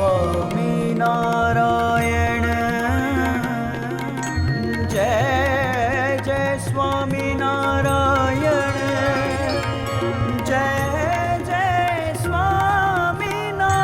स्वामीनारायण जय जय स्वामीनारायण जय जय स्वामीनारायण।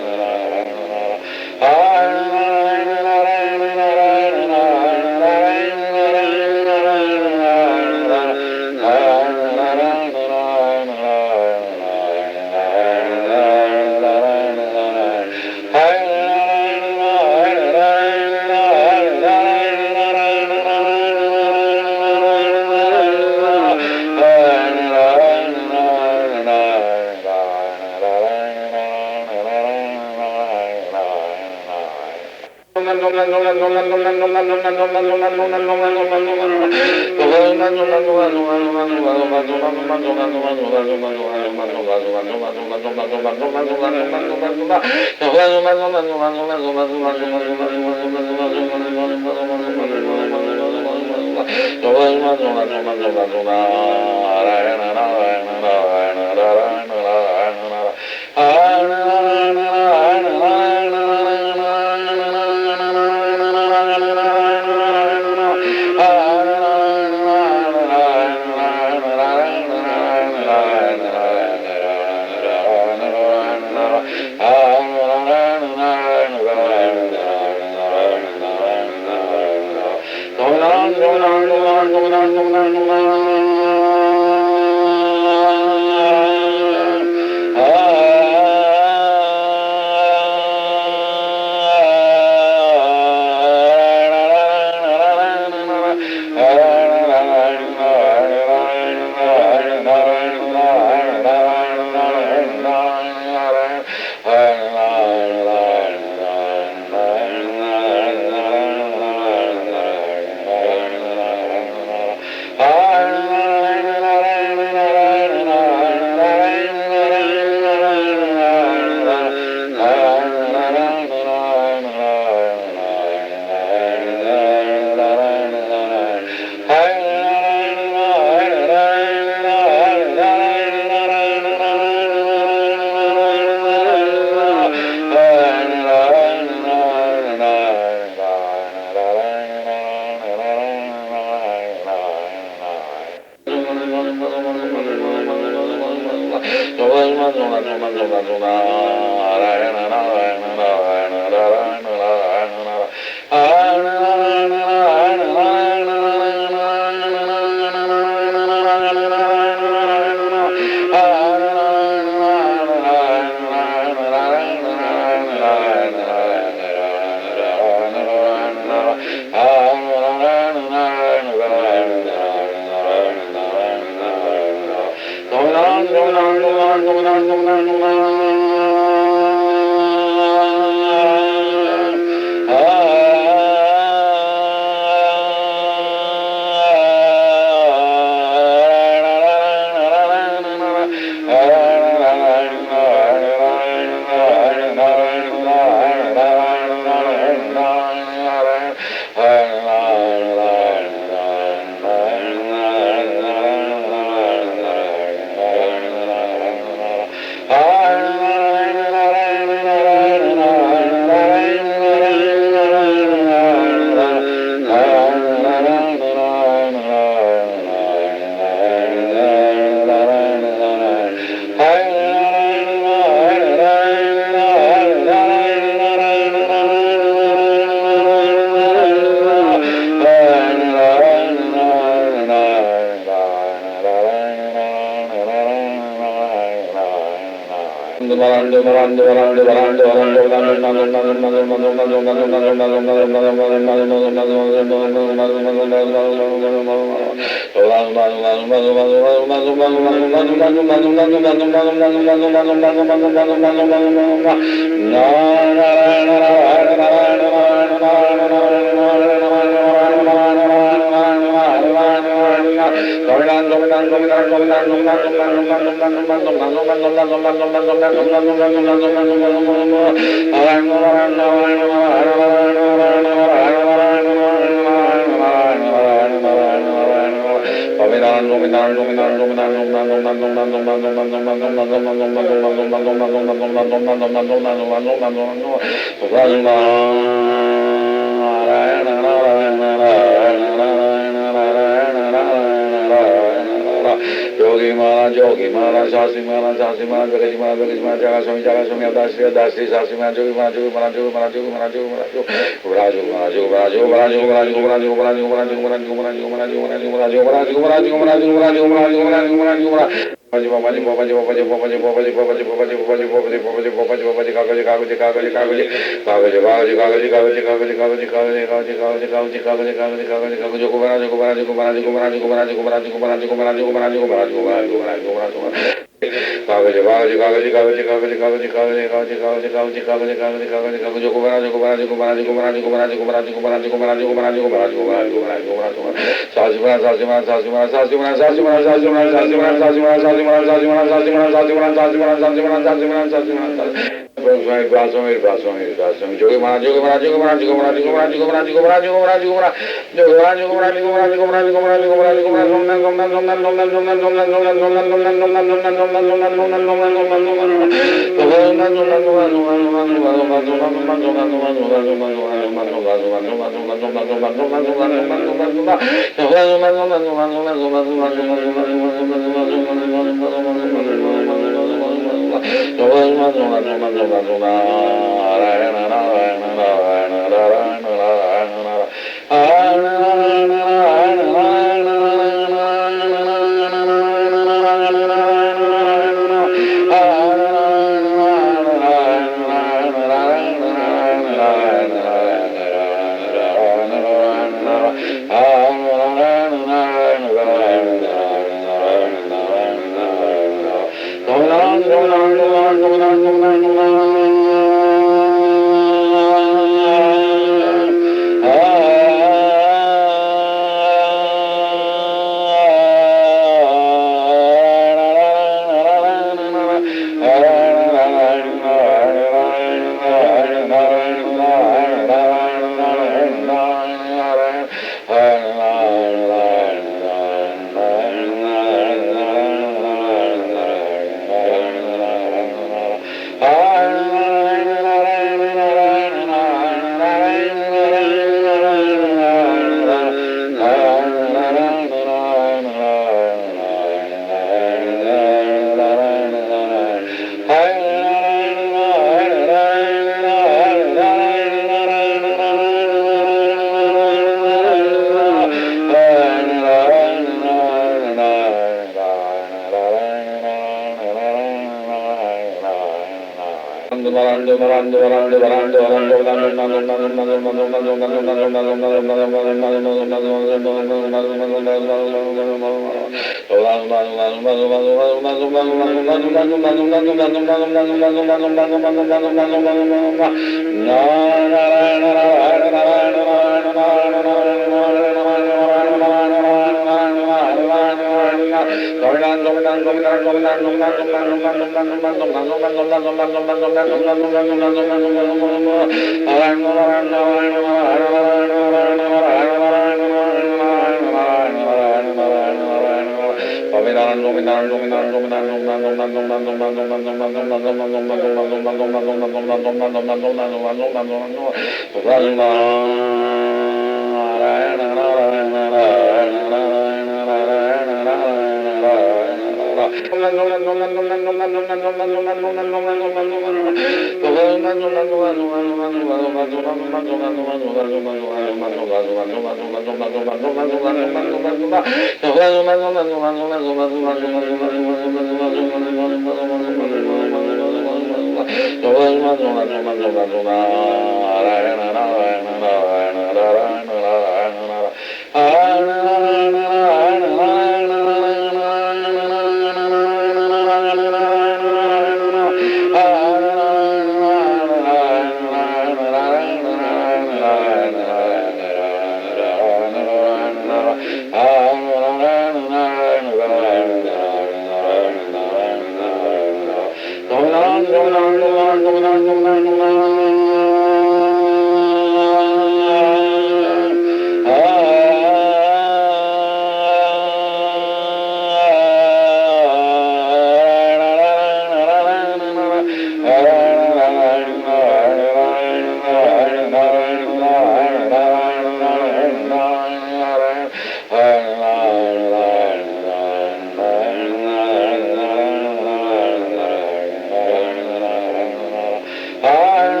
Ah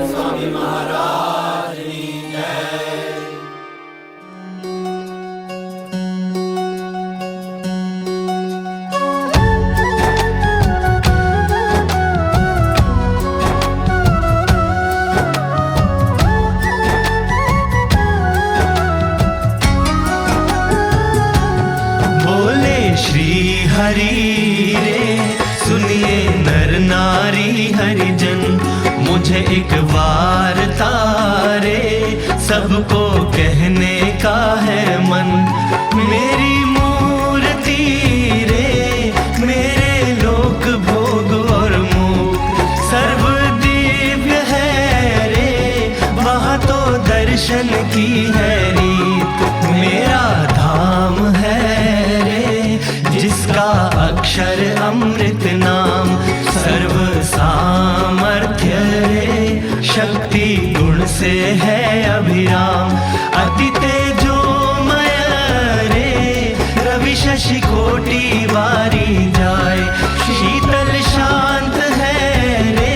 स्वामी महाराज की जय। हरि रे सुनिए नर नारी हरिजन, मुझे एक वार्ता रे सबको कहने का है मन। मेरी मूर्ति रे मेरे लोक भोग और मुख सर्व दिव्य है रे, वहाँ तो दर्शन की है रीत। मेरा धाम है जिसका अक्षर अमृत नाम, सर्व सामर्थ्य रे शक्ति गुण से है अभिराम। अति तेजोमय रे रवि शशि कोटि वारी जाए, शीतल शांत है रे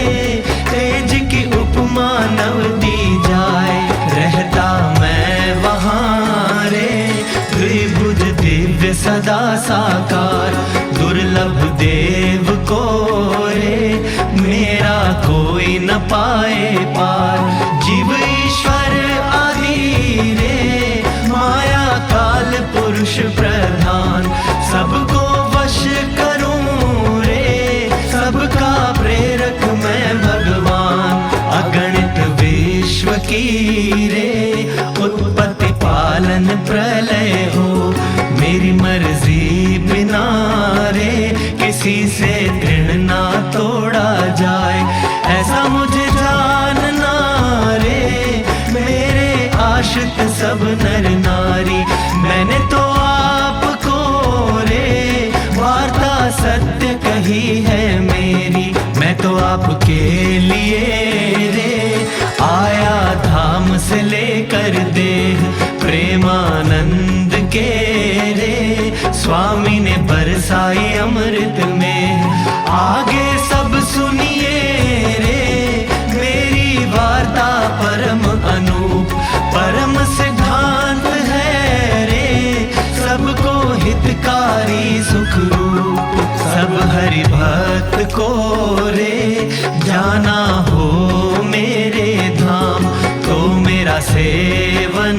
तेज की उपमा नव दी जाए। रहता मैं वहाँ रे द्विभुज दिव्य सदा साकार, दुर्लभ देव को रे मेरा कोई न पाए पार। जीव ईश्वर आदि रे माया काल पुरुष प्रधान, सबको वश करूं रे सबका प्रेरक मैं भगवान। अगणित विश्व की रे उत्पत्ति पालन प्रलय हो, मेरी मर्जी बिना रे किसी से तृण ना तोड़ा जाए। ऐसा मुझे जानना रे मेरे आश्रित सब नर नारी, मैंने तो आपको रे वार्ता सत्य कही है मेरी। मैं तो आपके लिए रे आया धाम से लेकर देह, प्रेमानंद के रे स्वामी ने बरसाई अमृत में। आगे सब सुनिए रे मेरी वार्ता परम अनूप, परम सिद्धांत है रे सबको हितकारी सुख रूप। सब हरि भक्त को रे जाना हो मेरे धाम, तो मेरा सेवन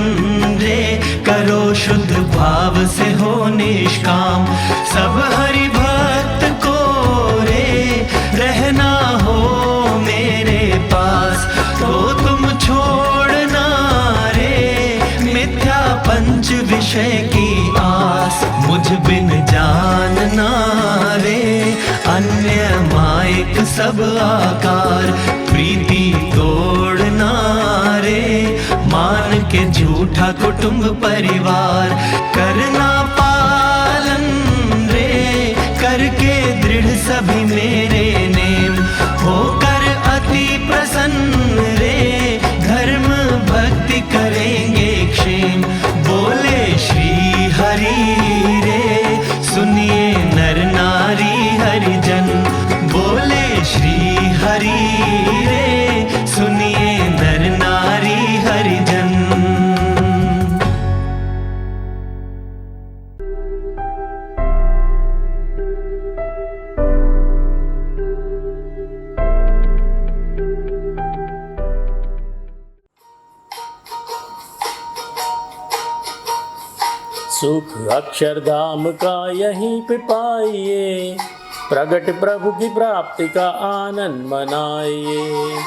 रे करो शुद्ध भाव से हो निष्काम। सब हरि भक्त को रे रहना हो मेरे पास, तो तुम छोड़ना रे मिथ्या पंच विषय की आस। मुझ बिन जानना रे अन्य मायक सब आकार, प्रीति तोड़ना रे मान के झूठा कुटुंब परिवार। करना पालन रे करके दृढ़ सभी मेरे नेम, होकर अति प्रसन्न रे धर्म भक्ति करेंगे क्षेम। बोले श्री हरि रे सुनिए नर नारी हरिजन, बोले श्री हरि रे सुनिए नर नारी हरिजन। सुख अक्षरधाम का यहीं पे पाइए, प्रगट प्रभु की प्राप्ति का आनंद मनाइए।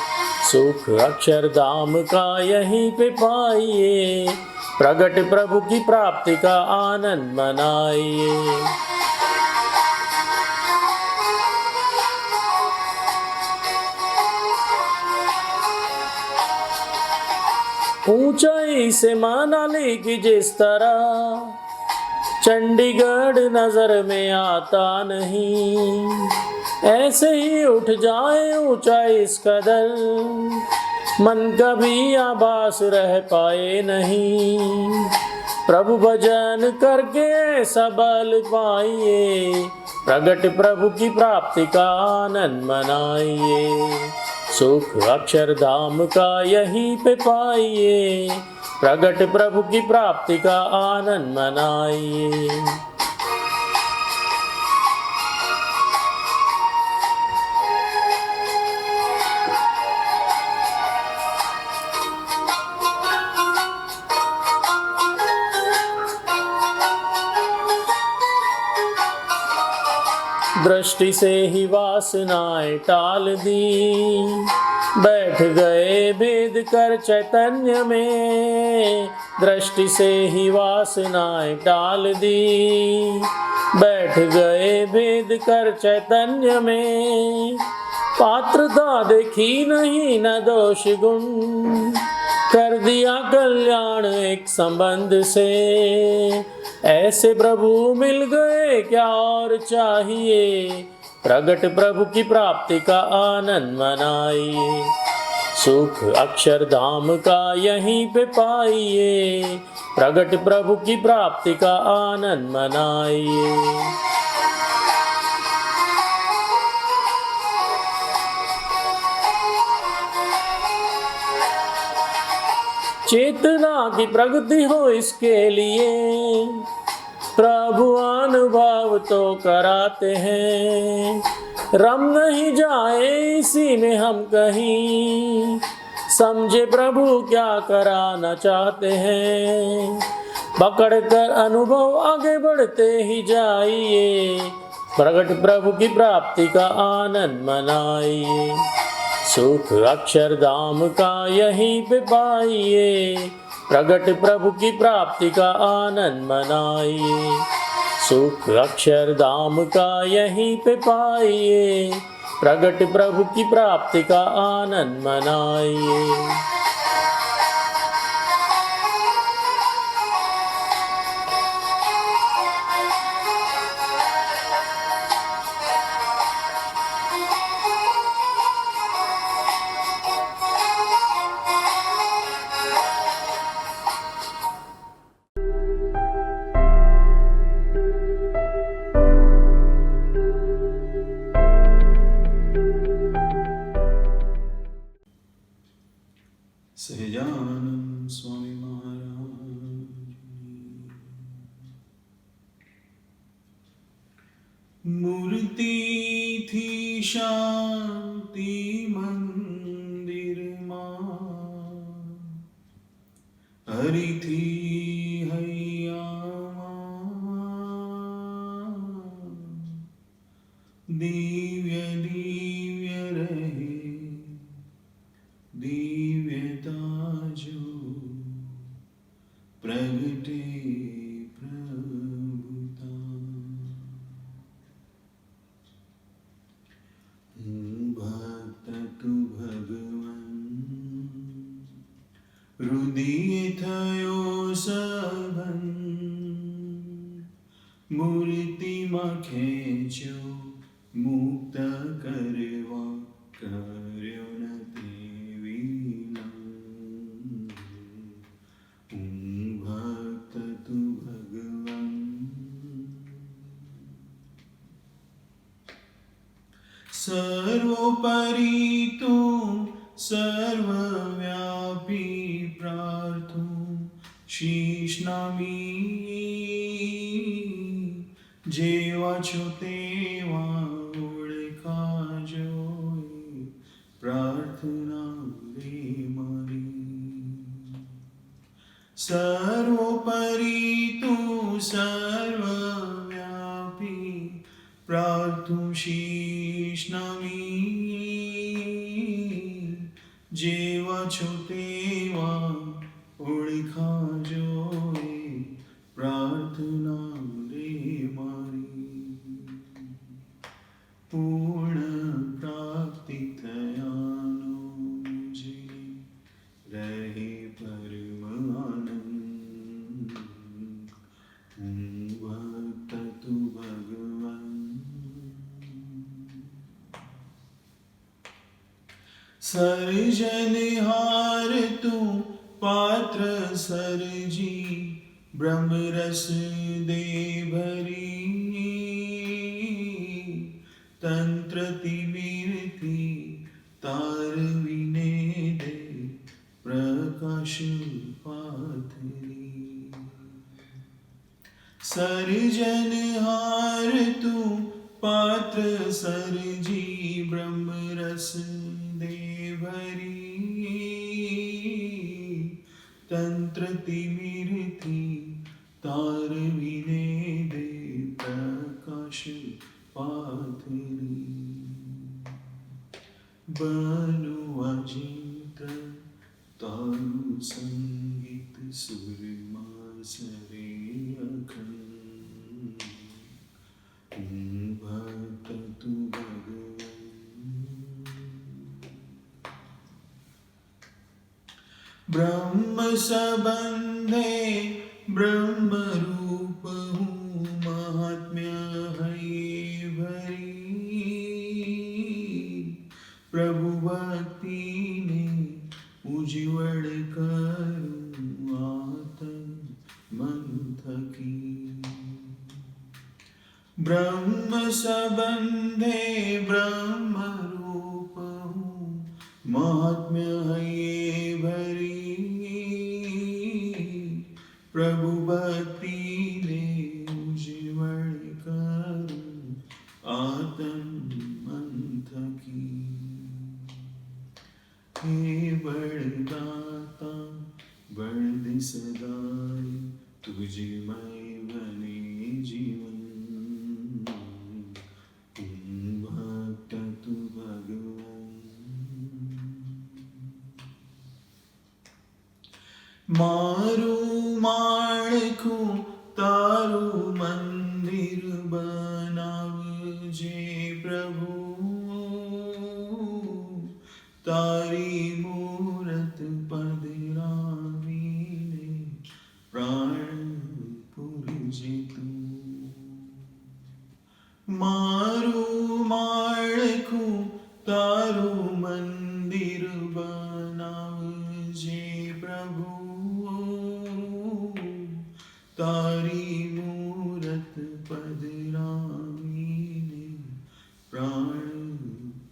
सुख अक्षरधाम का यहीं पे पाइए, प्रगट प्रभु की प्राप्ति का आनंद मनाइए। ऊंचाई से माना लेगी जिस तरह, चंडीगढ़ नजर में आता नहीं, ऐसे ही उठ जाए ऊंचा इस कदर, मन कभी आभास रह पाए नहीं। प्रभु भजन करके ऐसा बल पाइए, प्रगट प्रभु की प्राप्ति का आनंद मनाइए। सुख अक्षरधाम का यहीं पे पाइए, प्रगट प्रभु की प्राप्ति का आनंद मनाइए। दृष्टि से ही वासनाएं टाल दी, बैठ गए भेद कर चैतन्य में। दृष्टि से ही वासनाएं टाल दी, बैठ गए भेद कर चैतन्य में। पात्रता देखी नहीं न दोष गुण, कर दिया कल्याण एक संबंध से। ऐसे प्रभु मिल गए क्या और चाहिए, प्रगट प्रभु की प्राप्ति का आनंद मनाइए। सुख अक्षरधाम का यहीं पे पाइए, प्रगट प्रभु की प्राप्ति का आनंद मनाइए। चेतना की प्रगति हो इसके लिए, प्रभु अनुभव तो कराते हैं। रम नहीं जाए इसी में हम कहीं, समझे प्रभु क्या कराना चाहते हैं। पकड़ कर अनुभव आगे बढ़ते ही जाइए, प्रगट प्रभु की प्राप्ति का आनंद मनाइए। सुख अक्षरधाम का यहीं पे पाइए, प्रगट प्रभु की प्राप्ति का आनंद मनाइए। सुख अक्षरधाम का यहीं पे पाइए, प्रगट प्रभु की प्राप्ति का आनंद मनाइए। सहजानंद स्वामी महाराज। मूर्ति थी शांति मंदिर मां, हरि थी हैया मां। दिव्य दिव्य रहे दिव्यता जो, प्रगटे प्रभुता। भक्त तु भगवन हृदय थयो सबन, मूर्ति में खेचो मुक्त करवा कर्यो नती। भक्त तु भगवन सर्वोपरि तू सर्वव्यापी प्रार्थू शीश नामी। जेवा छो तेवा ओळखा जोई, प्रार्थना रे मारी। सर्वोपरि तू सर्वव्यापी प्रार्थू शीश नमी। जेवा छो तेवा ओळखा जोई, प्रार्थना रे मारी। पूर्ण प्राप्ति थयानो मुझे रहे परम आनंद। सर्जनहार तू पात्र सरजी ब्रह्म रस दे भरी तंत्र तिमिरती तारविने दे प्रकाश पाथरी सर्जनहार तू पात्र सरजी ब्रह्म रस दे भरी तंत्र तिमिरती तारविने दे प्रकाश पाथरी बनु अजिंत तारु संगीत सुरमा सरे अखंड भक्त तु भगवान ब्रह्म संबंधे ब्रह्म रूप हूँ महात्म्य है भरी प्रभु भक्ति ने उज्ज्वल करूँ आतन मन थकी ब्रह्म संबंधे ब्रह्म रूप हूँ महात्म्य है भरी प्रभु भक्ति ने उज्ज्वल करूँ आतन मन थकी हे बड़दाता बड़ सदाई तुझे मैं बने जीवन भक्त तु भगवान मारू माणकू तारू मंदिर बनावजे प्रभु तारी मूरत पधरावीने प्राण पुरजे तू मारू माळकू तारू मंदिर बनावजे प्रभु तारी मूरत पधरावीने प्राण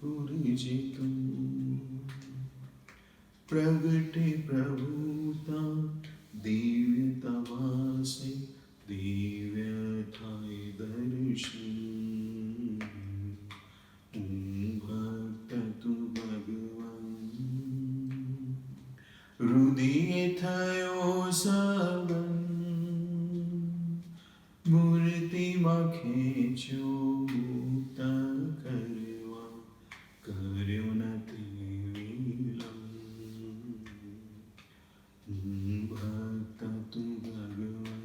पुरजे तू प्रगटे प्रभुता दिव्यता वासे दिव्य थाय दर्शन भक्त तु भगवान हृदय थयो सबन मूर्ति में खेचो मुक्त करवा कर्यो नथी भक्त तु भगवान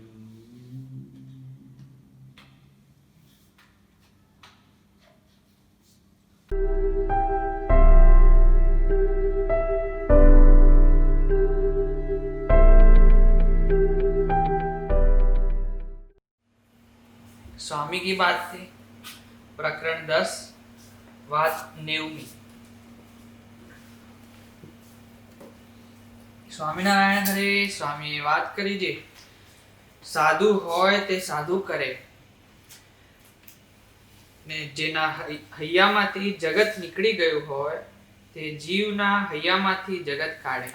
स्वामी की बात थी प्रकरण 10 વાત 90 સ્વામિનારાયણ હરે સ્વામીએ વાત કરી છે સાધુ હોય તે સાધુ કરે ને જેના હૈયામાંથી જગત નીકળી ગયું હોય તે જીવના હૈયામાંથી જગત કાઢે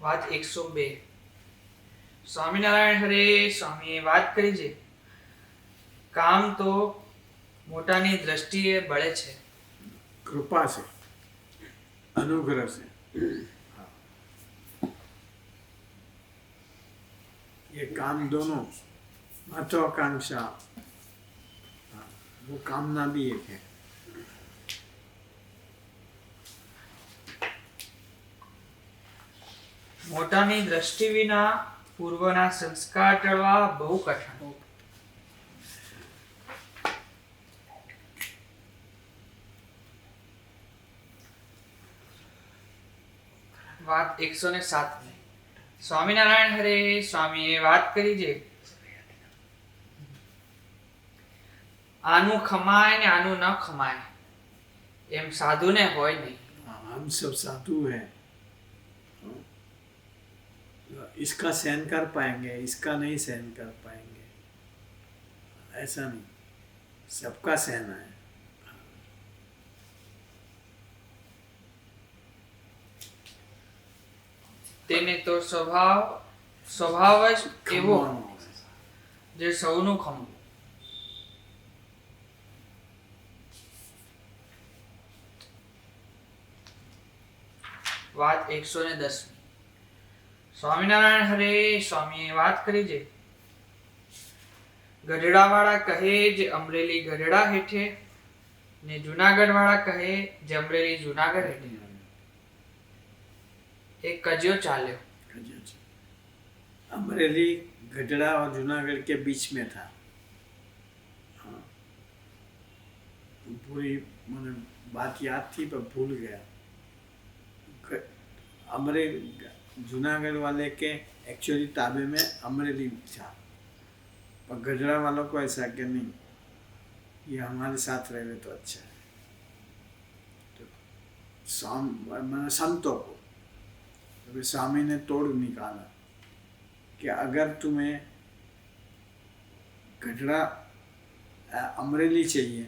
વાત 102 સ્વામિનારાયણ હરે સ્વામીએ વાત કરી છે કામ તો મોટાની દ્રષ્ટિએ બળે છે कृपा से अनुग्रह से ये काम दोनों महत्वाकांक्षा वो कामना भी एक है મોટાની દ્રષ્ટિ વિના પૂર્વના સંસ્કાર ટળવા બહુ કઠણ વાત 107 સ્વામિનારાયણ હરે સ્વામીએ વાત કરી છે આનું ખમાય ને આનું ન ખમાય એમ સાધુને હોય નહીં. हाँ, हम सब साधु हैं, इसका सहन कर पाएंगे, इसका नहीं सहन कर पाएंगे, ऐसा नहीं, सबका सहना है. તેને તો સ્વભાવ જ એવો खमवानो है. જે સૌનું ખમવું. વાત 110. સ્વામિનારાયણ હરે સ્વામીએ વાત કરી છે ગઢડાવાળા કહે જે અમરેલી ગઢડા હેઠે ને જુનાગઢવાળા કહે જે અમરેલી જુનાગઢ હેઠે. એક કજિયો ચાલ્યો. अमरेली गढ़ड़ा और जूनागढ़ के बीच में था. हाँ, पूरी मैंने बात याद थी पर भूल गया. अमरेली जूनागढ़ वाले के एक्चुअली ताबे में अमरेली था, पर गढ़ड़ा वालों को ऐसा कि नहीं, ये हमारे साथ रहे तो अच्छा है. तो मैंने संतों को तो स्वामी ने तोड़ निकाला कि अगर तुम्हें गढ़ड़ा अमरेली चाहिए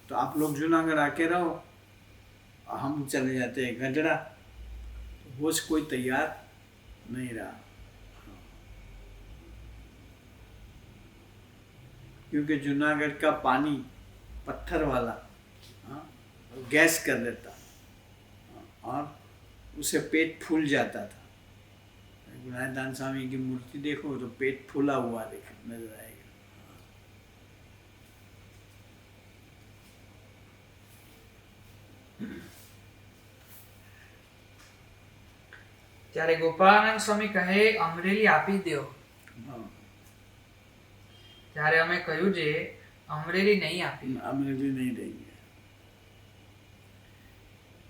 तो आप लोग जूनागढ़ आके रहो, हम चले जाते हैं गढ़ड़ा. वो कोई तैयार नहीं रहा, क्योंकि जूनागढ़ का पानी पत्थर वाला, हाँ, गैस कर देता और उसे पेट फूल जाता था. गुणादान स्वामी की मूर्ति देखो तो पेट फूला हुआ नजर आएगा. ત્યારે ગોપાળાનંદ સ્વામી કહે અમરેલી આપી દ્યો. हाँ, ત્યારે અમે કહ્યું છે અમરેલી નહીં આપી. अमरेली नहीं देंगे.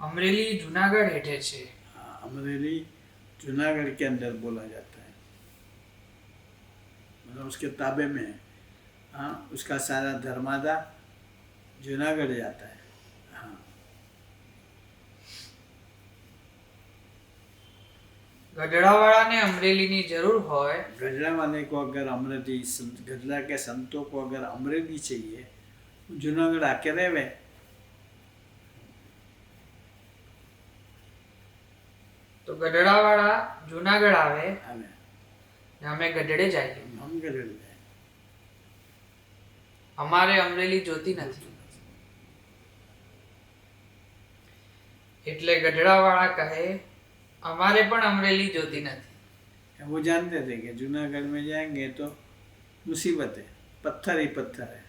અમરેલી જુનાગઢ હેઠે છે. हाँ, अमरेली जूनागढ़ के अंदर बोला जाता है, मतलब उसके ताबे में है. हाँ, उसका सारा धर्मादा जूनागढ़ जाता है. हाँ, ગઢડાવાળાને અમરેલીની જરૂર હોય गढ़ड़ा वाले को अगर अमरेली गढ़ड़ा के संतों को अगर अमरेली चाहिए, जूनागढ़ आके रहे. તો ગઢડાવાળા જુનાગઢ આવે हमें ને અમે ગઢડે જઈએ. हम गढ़ जाए. અમારે અમરેલી જોતી નથી. એટલે ગઢડાવાળા કહે અમારે પણ અમરેલી જોતી નથી. वो जानते थे कि जूनागढ़ में जाएंगे तो मुसीबत है, पत्थर ही पत्थर है.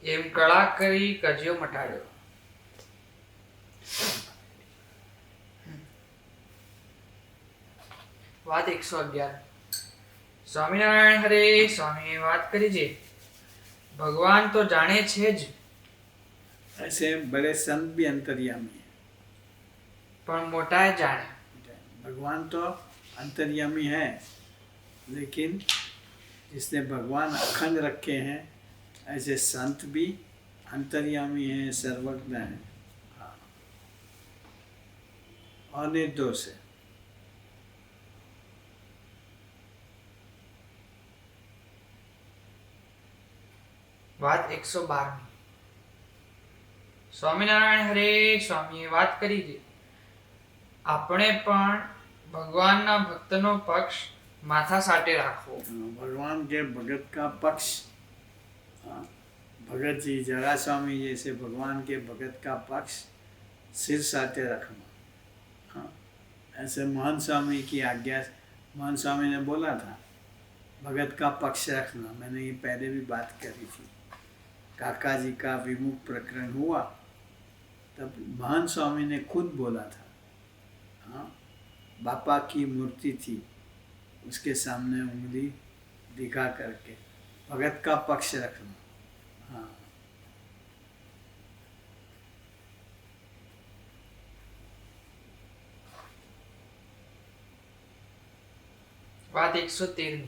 એમ કળા કરી કજિયો મટાડ્યો. વાત 111. સ્વામિનારાયણ હરે સ્વામીએ વાત કરી છે ભગવાન તો જાણે છે જ ऐसे बड़े संत भी अंतर्यामी है. પણ મોટાએ જાણે. भगवान तो अंतर्यामी है, लेकिन जिसने भगवान अखंड रखे हैं ऐसे संत भी अंतर्यामी हैं, सर्वज्ञ हैं. हाँ, और निर्दोष है. વાત 112. સ્વામિનારાયણ હરે સ્વામીએ વાત કરી છે આપણે પણ ભગવાનના ભક્તનો પક્ષ માથા સાટે રાખવો. भगवान के भगत का पक्ष, हाँ, भगत जी जरा स्वामी जैसे भगवान के भगत का पक्ष सिर साटे रखना. हाँ, ऐसे मोहन स्वामी की आज्ञा, मोहन स्वामी ने बोला था भगत का पक्ष रखना. मैंने ये पहले भी बात करी थी. काका जी का विमुख प्रकरण हुआ तब महान स्वामी ने खुद बोला था. हाँ, बापा की मूर्ति थी, उसके सामने उंगली दिखा करके भगत का पक्ष रखना. हाँ, વાત 113.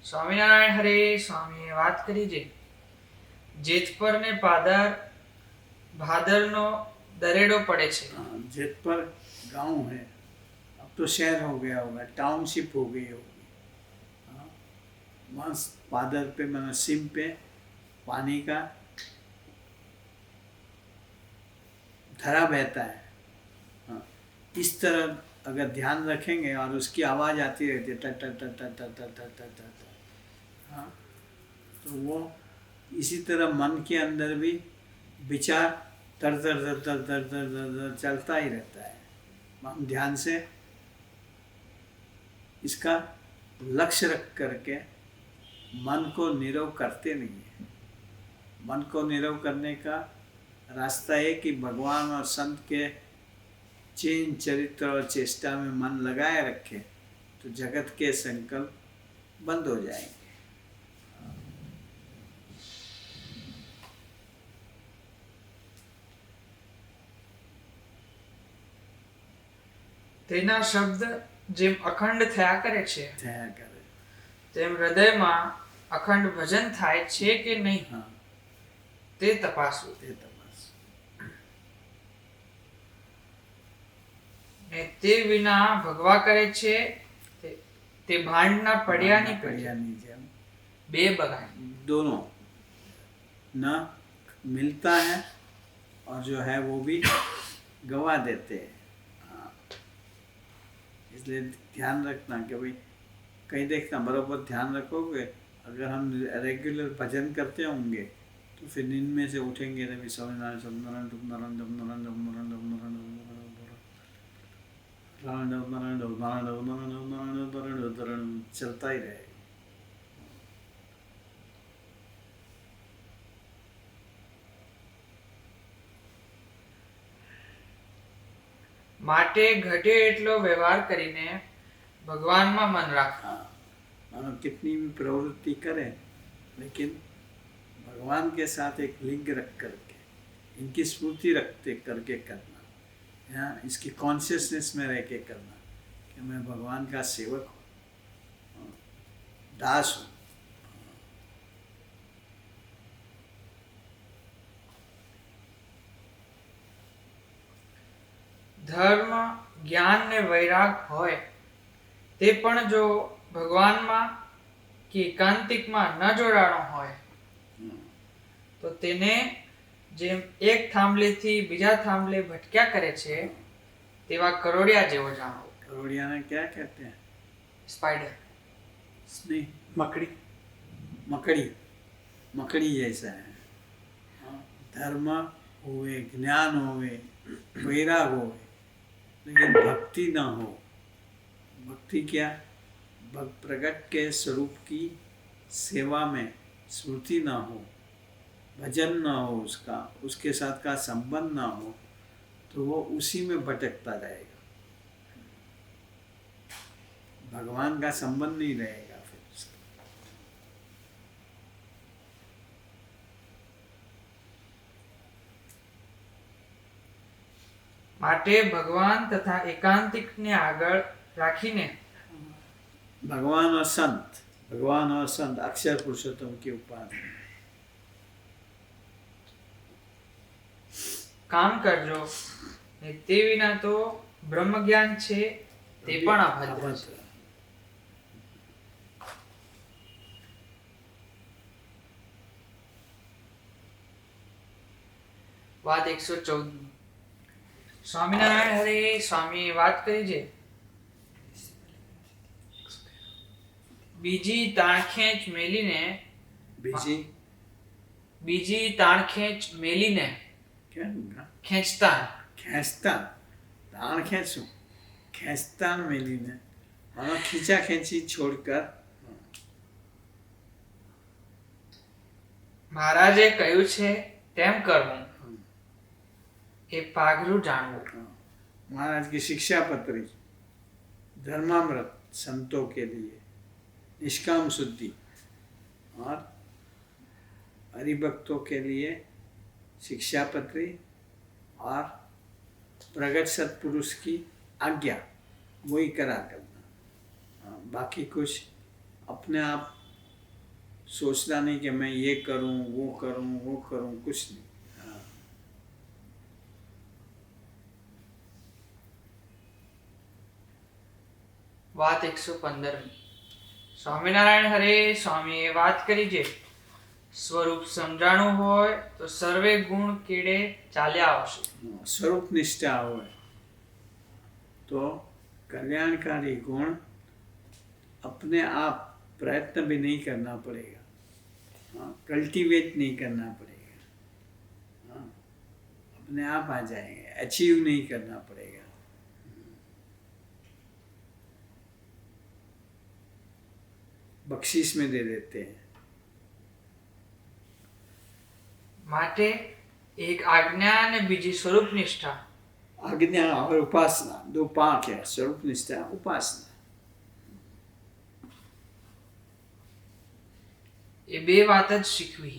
સ્વામિનારાયણ હરે સ્વામીએ વાત કરી છે જેતપર ને ભાદરનો દરેડો પડે છે. हाँ, जेतपुर गांव है, अब तो शहर हो गया होगा, टाउनशिप हो गई होगी. हाँ, वहाँ पादर पे मतलब सिम पे पानी का धरा बहता है. हाँ, इस तरह अगर ध्यान रखेंगे और उसकी आवाज़ आती रहती है ट ट ट ट ट ट ट ट ट ट. हाँ, तो वो इसी तरह मन के अंदर भी विचार दर दर दर दर दर दर दर दर चलता ही रहता है. हम ध्यान से इसका लक्ष्य रख करके मन को निरव करते नहीं है. मन को निरव करने का रास्ता है कि भगवान और संत के चीन चरित्र और चेष्टा में मन लगाए रखे तो जगत के संकल्प बंद हो जाएंगे. તેના શબ્દ જેમ અખંડ થયા કરે છે થયા કરે. તેમ હૃદયમાં અખંડ ભજન થાય છે કે નહીં हाँ, તે તપાસવું. તે તપાસ. ને તે વિના ભગવા કરે છે તે ભાંડના પડિયાની પડિયા પડિયાની જેમ બે બગાડ. दोनों न मिलता है और जो है वो भी गवा देते हैं. हाँ, इसलिए ध्यान रखना कि भाई कहीं देखना बराबर ध्यान रखोगे. अगर हम रेगुलर भजन करते होंगे तो फिर नींद में से उठेंगे तभी स्वामीनारायण स्वामीनारायण नारायण नारायण नारायण नारायण चलता ही रहेगा. માટે ઘટે એટલો વ્યવહાર કરીને ભગવાનમાં મન રાખવું. हाँ, मानो कितनी भी प्रवृत्ति करें लेकिन भगवान के साथ एक लिंक रख करके इनकी स्मृति रखते करके करना. यहाँ इसकी कॉन्शियसनेस में रह के करना कि मैं भगवान का सेवक हूँ, दास हूँ. ધર્મ જ્ઞાન ને વૈરાગ હોય તે પણ જો ભગવાનમાં કે એકાંતિકમાં ન જોડાણો હોય તો તેને જેમ એક થાંભલેથી બીજા થાંભલે ભટક્યા કરે છે તેવા કરોડિયા જેવો જાણો. करोड़िया ने क्या कहते हैं? સ્પાઈડર. नहीं, मकड़ी. मकड़ी मकड़ी जैसा है. हाँ, धर्म होवे, ज्ञान होवे, वैराग होवे, लेकिन भक्ति ना हो. भक्ति क्या? प्रगट के स्वरूप की सेवा में स्मृति ना हो, भजन ना हो, उसके साथ का संबंध ना हो तो वो उसी में भटकता रहेगा. भगवान का संबंध नहीं रहेगा फिर उसका. માટે ભગવાન તથા એકાંતિકને આગળ રાખીને भगवान और संत अक्षर पुरुषोत्तम की उपाधि. કામ કરજો ને તે વિના તો બ્રહ્મ જ્ઞાન છે તે પણ અભદ્ર છે. વાત 114. સ્વામિનારાયણ હરે સ્વામીએ વાત કરી છે બીજી તાણખેંચ મેલીને क्या होगा? ખેંચતા खेचता. ताण खेचू, खेचता मेली ने हमें खींचा खेची छोड़कर. મહારાજે કહ્યું છે તેમ કરવું એ પાઘરું જાણવું. महाराज की शिक्षा पत्री धर्मामृत संतों के लिए, निष्काम शुद्धि और हरिभक्तों के लिए शिक्षा पत्री और प्रगट सत्पुरुष की आज्ञा वही करा करना. बाकी कुछ अपने आप सोचना नहीं कि मैं ये करूं, वो करूं, कुछ नहीं। हाँ। વાત 115 સ્વામિનારાયણ હરે સ્વામીએ વાત કરી છે સ્વરૂપ સમજાણું હોય તો સર્વે ગુણ કેડે ચાલ્યા આવશે. स्वरूप निष्ठा हो तो कल्याणकारी गुण अपने आप प्रयत्न भी नहीं करना पड़ेगा, हाँ, कल्टीवेट नहीं करना पड़ेगा, हाँ, अपने आप आ जाएंगे, अचीव नहीं करना पड़ेगा. बख्शीश में दे देते हैं. માટે એક આજ્ઞા અને બીજી સ્વરૂપ નિષ્ઠા. आज्ञा और उपासना दो पाक है. स्वरूप निष्ठा, उपासना. એ બે વાત જ શીખવી.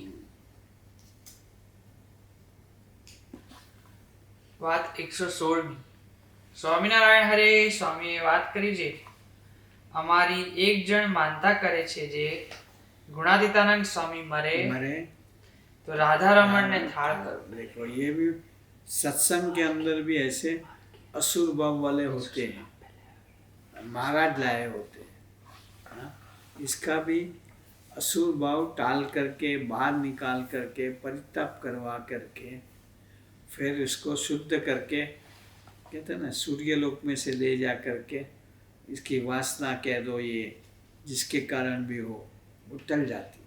વાત 116 સ્વામિનારાયણ હરે સ્વામીએ વાત કરી છે અમારી એક જણ માનતા કરે છે જે ગુણાતીતાનંદ સ્વામી મરે हमारे तो राधा रमण ने थाल करो. देखो ये भी सत्संग के अंदर भी ऐसे असुर भाव वाले होते हैं, महाराज लाए होते हैं, हाँ? इसका भी असुर भाव टाल करके, बाहर निकाल करके, परिताप करवा करके, फिर उसको शुद्ध करके, कहते हैं ना, सूर्यलोक में से ले जा करके इसकी वासना कह दो, ये जिसके कारण भी हो वो टल जाती है.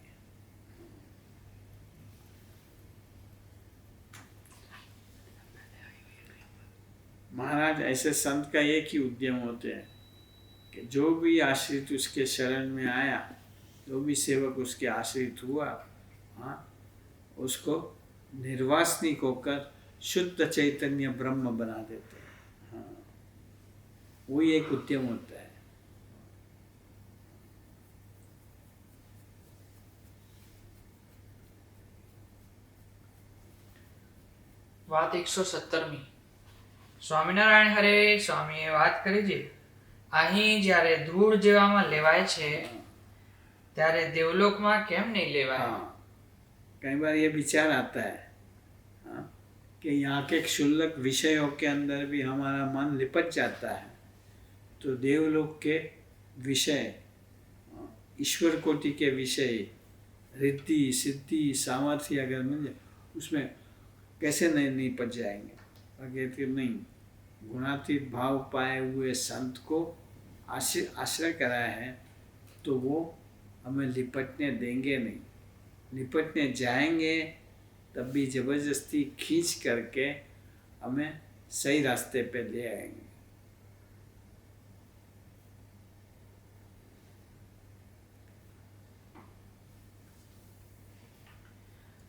महाराज ऐसे संत का एक ही उद्यम होते हैं कि जो भी आश्रित उसके शरण में आया, जो भी सेवक उसके आश्रित हुआ, हाँ, उसको निर्वासनिक होकर शुद्ध चैतन्य ब्रह्म बना देते हैं. हाँ, वही एक उद्यम होता है. વાત 117 સ્વામિનારાયણ હરે સ્વામીએ વાત કરી છે અહીં જ્યારે ધૂળ જેવામાં લેવાય છે ત્યારે દેવલોકમાં કેમ નહીં લેવાય. हाँ, कई बार ये विचार आता है, हाँ, कि यहाँ के क्षुल्लक विषयों के अंदर भी हमारा मन लिपट जाता है, तो देवलोक के विषय, ईश्वर कोटि के विषय, रिद्धि सिद्धि सामर्थ्य अगर मिल जाए उसमें कैसे नहीं निपट जाएंगे. कहते नहीं, गुणातीत भाव पाए हुए संत को आश्रय कराया है तो वो हमें लिपटने देंगे नहीं. लिपटने जाएंगे तब भी जबरदस्ती खींच करके हमें सही रास्ते पे ले आएंगे.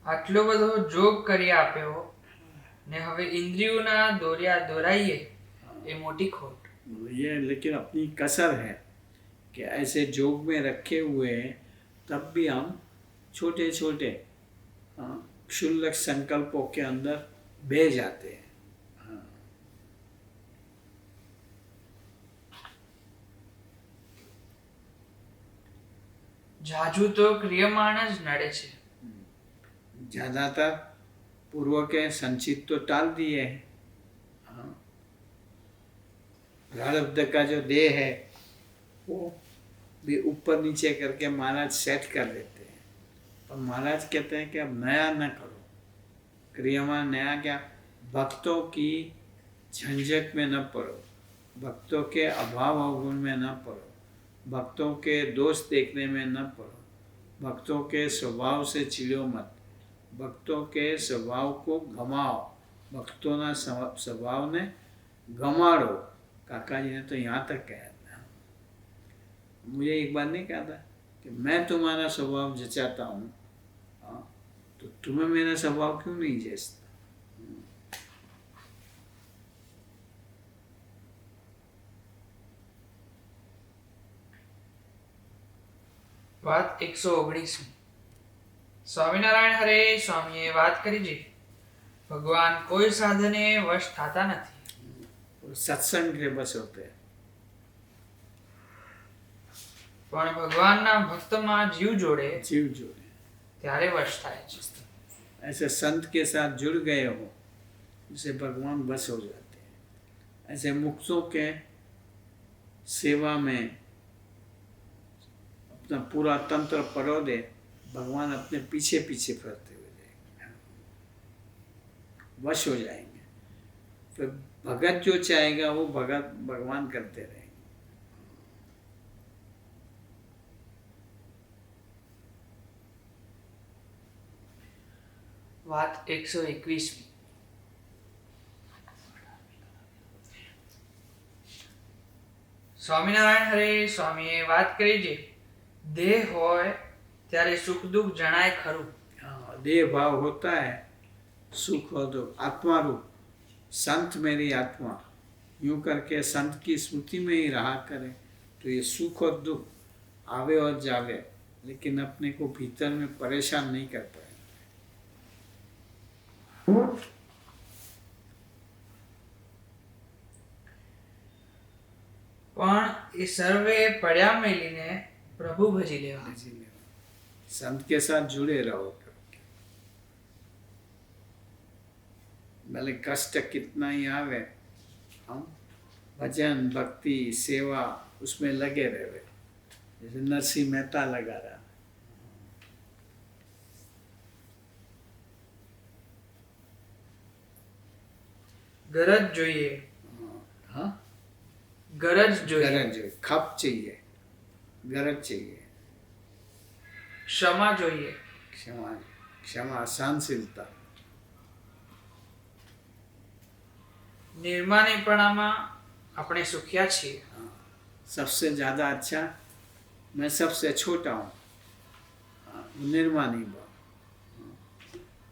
આટલો બધો જોગ કરી આપ્યો ને હવે ઇન્દ્રિયોના દોર્યા દોરાઈએ એ મોટી ખોટ. ये लेकिन अपनी कसर है कि ऐसे जोग में रखे हुए हैं तब भी हम छोटे छोटे क्षुल्लक संकल्पों के अंदर बह जाते हैं. જાજુ તો ક્રિયમાણ જ નડે છે. ज़्यादातर पूर्व के संचित तो टाल दिए हैं. प्रारब्ध का जो देह है वो भी ऊपर नीचे करके महाराज सेट कर देते हैं, पर महाराज कहते हैं कि अब नया न करो. क्रियामान नया क्या, भक्तों की झंझट में न पड़ो, भक्तों के अभाव अवगुण में न पड़ो, भक्तों के दोष देखने में न पड़ो, भक्तों के स्वभाव से चिढ़ो मत, भक्तों के स्वभाव को गमाओ, भक्तों ना स्वभाव ने गमाड़ो. काका जी ने तो यहाँ तक कहा था. मुझे एक बार नहीं कहा था कि मैं तुम्हारा स्वभाव जचाता हूँ, तो तुम्हें मेरा स्वभाव क्यों नहीं जचता. વાત 119 સ્વામિનારાયણ હરે સ્વામીએ વાત કરી છે ભગવાન કોઈ સાધને વશ થતા નથી. सत्संग के बस होते हैं. પણ ભગવાનના ભક્તમાં જીવ જોડે जीव जोड़े। ત્યારે વશ થાય છે। ऐसे संत के साथ जुड़ गए हो जिसे भगवान बस हो जाते हैं। ऐसे मुक्तों के सेवा में अपना पूरा तंत्र परो दे, भगवान अपने पीछे पीछे फिरते हुए जाएंगे, वश हो जाएंगे। फिर भगत जो चाहेगा वो भगत भगवान करते रहेंगे। વાત 121। સ્વામિનારાયણ હરે સ્વામીએ વાત કરી છે, દેહ હોય ત્યારે સુખ દુઃખ જણાય ખરું। हाँ, देह भाव होता है, सुख और दुख, आत्मा रूप संत मेरी आत्मा, यूं करके संत की स्मृति में ही रहा करे तो ये सुख और दुख आवे और जावे, लेकिन अपने को भीतर में परेशान नहीं कर पाए। પણ એ સર્વે પડ્યા મેલીને પ્રભુ ભજી લેવા। संत के साथ जुड़े रहो, भले कष्ट कितना ही आवे, हम भजन भक्ति सेवा उसमें लगे रहे, जैसे नरसिंह मेहता लगा रहा। ગરજ જોઈએ, हाँ, ગરજ જોઈએ, गरज चाहिए, खप चाहिए, गरज चाहिए, ક્ષમા જોઈએ, क्षमा क्षमा सहनशीलता, નિર્માનીપણામાં આપણે સુખ્યા છીએ। सबसे ज़्यादा अच्छा मैं सबसे छोटा हूँ, निर्माणी भाव,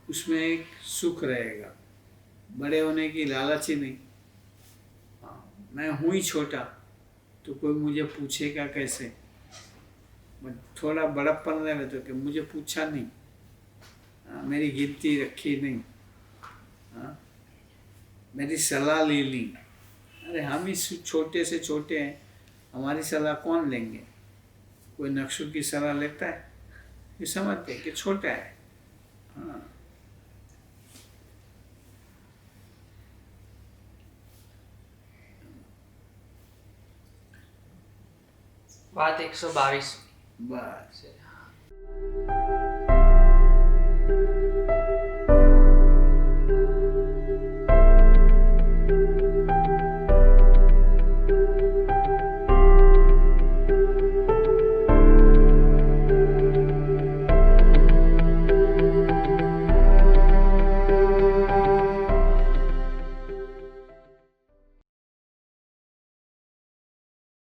उसमें एक सुख रहेगा, बड़े होने की लालच ही नहीं। मैं हूँ ही छोटा तो कोई मुझे पूछेगा कैसे, मैं थोड़ा बड़प्पन रहे तो कि मुझे पूछा नहीं, मेरी गिनती रखी नहीं, मेरी सलाह ले ली। अरे हम ही छोटे से छोटे हैं, हमारी सलाह कौन लेंगे? कोई नक्शों की सलाह लेता है? ये समझते हैं कि छोटा है। हाँ, વાત 122। बस